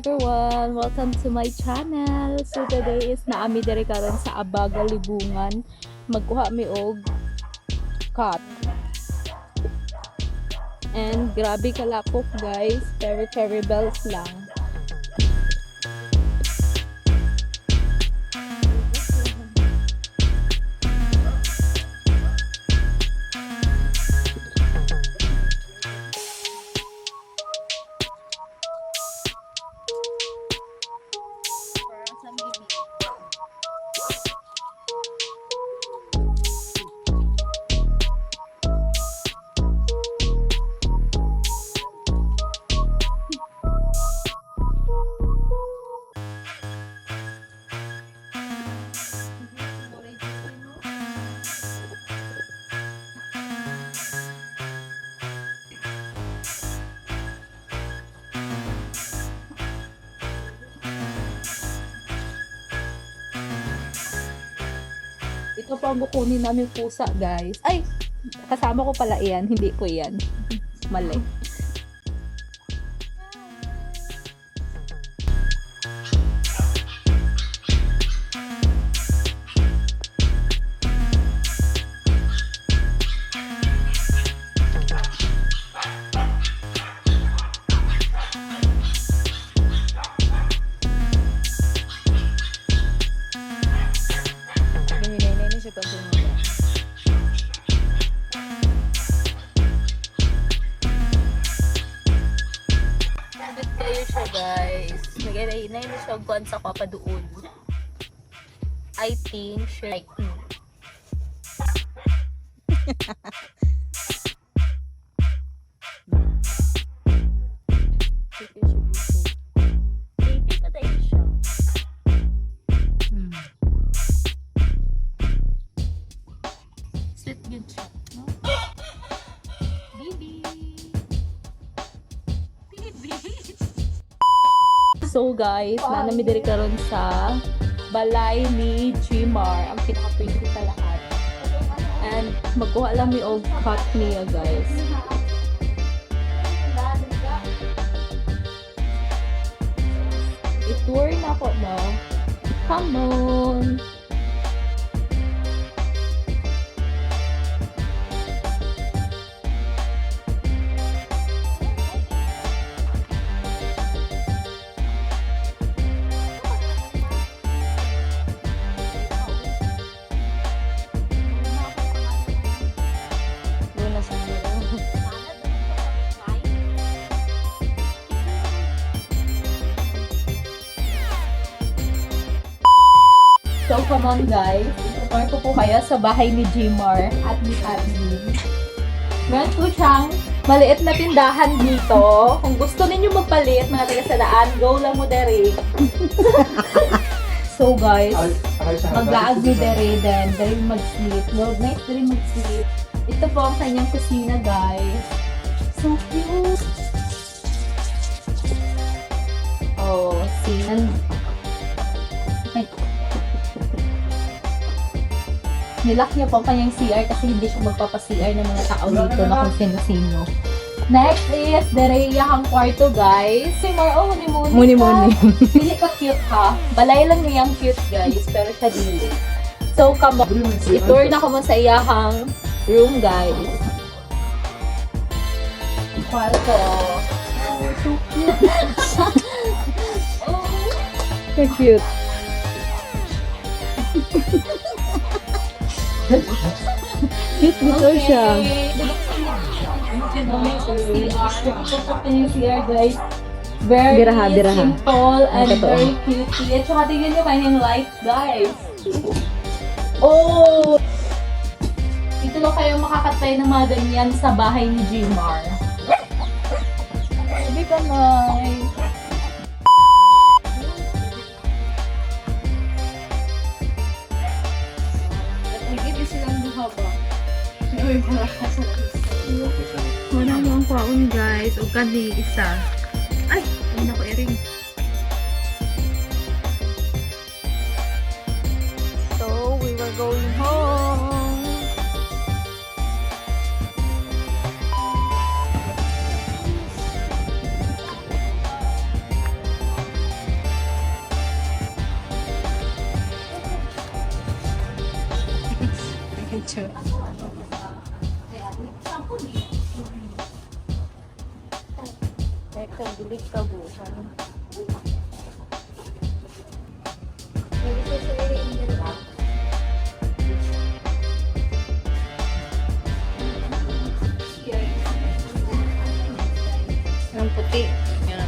everyone! Welcome to my channel. So today is naami diri karon sa Abaga Libungan. Magkuha mi og cut. And grabe kalapok guys. Very bells lang. Ito pa ang kukunin namin pusa, guys. Ay! Kasama ko pala iyan. Hindi ko iyan. Mali. Guys, nagay na yun siya kuan sa kapaduol. I think siya like baby pa tayo siya. Sweet good siya, no? Baby. So guys, nanami diri karon sa balay ni Jimar, ang pinaka-pretty sa lahat. And magkuha lang mi og cut niya, guys. I-tour na ko mo. Come on. So, come on guys. Itutur ko po kayo sa bahay ni Jimar at ni Admin. Meron po siyang maliit na tindahan dito. Kung gusto ninyo magpalit, mga taga-sadaan, go lang mo dere. So guys, maglaag ni dere then dere mag-sleep. Well, nice dere mag-sleep. Ito po ang kanyang kusina guys. So cute! Oh, see? Nilak niya po ang kanyang CR kasi hindi siya magpapa-CR ng mga tao dito na kung sino-sino. Next is Dereyahang kwarto, guys. Si Maro, muni-muni. Hindi ka cute ha. Balay lang niyang cute, guys. Pero siya dili. So, come on. I-tour na ko mo sa iyahang room, guys. Kwarto. Oh, so cute. So cute. Cute dito siya. Guys. Very simple and very cute. At saka tingnan nyo kanyang light, guys. Oh! Dito lang kayo makakatay ng mga ganyan sa bahay ni Jimar. Sabi ka, Nay. Wala mo ang kwaon guys. O kani isa. Ay! Ay na ko i-ring. So, we were going home. Sure. Teka, bilig ka buhan. Ang puti. Yan.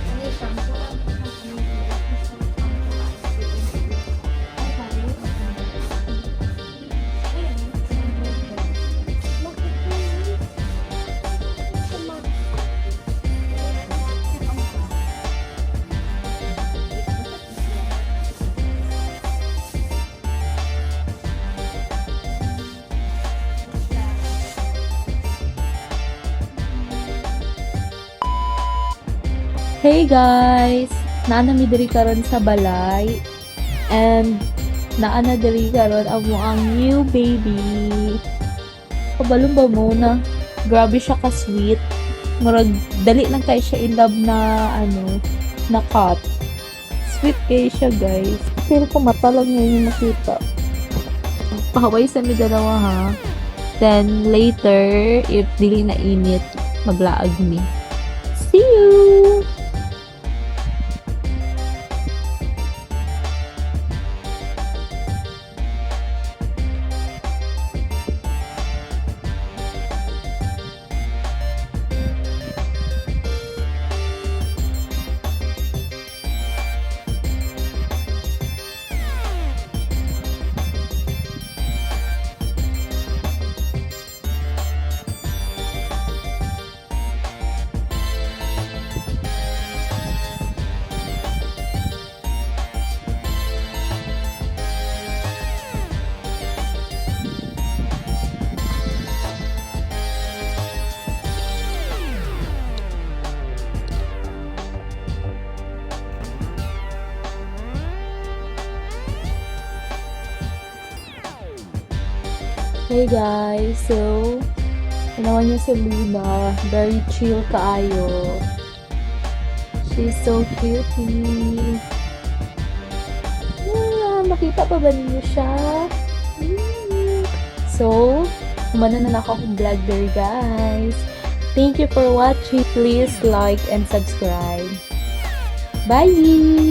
Hey guys! Naana mi diri karon sa balay. And naana diri karon ang new baby. Kabalong ba mo na? Grabe siya ka-sweet. Murag dali lang kay siya in love na na cut. Sweet kay siya guys. Pero ko mata lang ngayon yung makita. Pahaway sa mi dalawa ha. Then later, if dili na init, maglaag mi. See you! Hey guys, so ginawa niya si Luna, very chill kaayo. She's so cutie. Yeah, makita pa ba ninyo siya? So, umano na ako akong vlog there guys. Thank you for watching. Please like and subscribe. Bye!